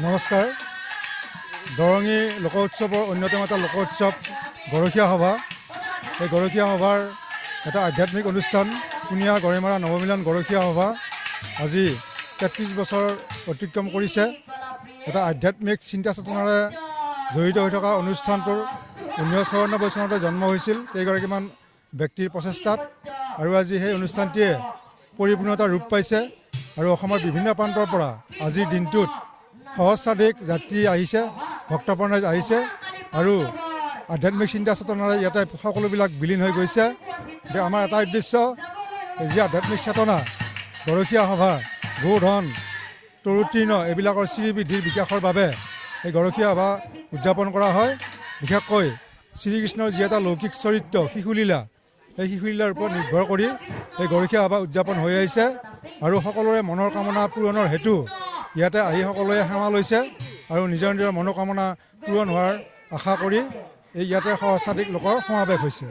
নমস্কাৰ। দৰঙী লোক উৎসৱৰ অন্যতম এটা লোক উৎসৱ গৰখীয়া সভা। এই গৰখীয়া সভাৰ এটা আধ্যাত্মিক অনুষ্ঠান পুনিয়া গৰিমাৰা নৱমিলন গৰখীয়া সভা আজি ৩৩ বছৰ অতিক্ৰম কৰিছে। এটা আধ্যাত্মিক চিন্তা চেতনাৰে জড়িত হৈ থকা অনুষ্ঠানটোৰ 1994 চনতে জন্ম হৈছিল কেইগৰাকীমান ব্যক্তিৰ প্ৰচেষ্টাত, আৰু আজি সেই অনুষ্ঠানটিয়ে পৰিপূৰ্ণতা ৰূপ পাইছে। আৰু অসমৰ বিভিন্ন প্ৰান্তৰ পৰা আজিৰ দিনটোত সহস্ৰাধিক যাত্ৰী আহিছে, ভক্তপ্ৰাণ আহিছে আৰু আধ্যাত্মিক চিন্তা চেতনাৰে ইয়াতে সকলোবিলাক বিলীন হৈ গৈছে। আমাৰ এটা উদ্দেশ্য, যি আধ্যাত্মিক চেতনা গৰখীয়া সভা গোধন তৰুতৃণ এইবিলাকৰ শ্ৰীবৃদ্ধিৰ বিকাশৰ বাবে এই গৰখীয়া সভা উদযাপন কৰা হয়। বিশেষকৈ শ্ৰীকৃষ্ণৰ যি এটা লৌকিক চৰিত্ৰ শিশুলীলা, এই শিশুলীলাৰ ওপৰত নিৰ্ভৰ কৰি এই গৰখীয়া সভা উদযাপন হৈ আহিছে। আৰু সকলোৰে মনৰ কামনা পূৰণৰ হেতু ইয়াতে আহি সকলোৱে সেৱা লৈছে আৰু নিজৰ নিজৰ মনোকামনা পূৰণ হোৱাৰ আশা কৰি এই ইয়াতে সহস্ৰাধিক লোকৰ সমাৱেশ হৈছে।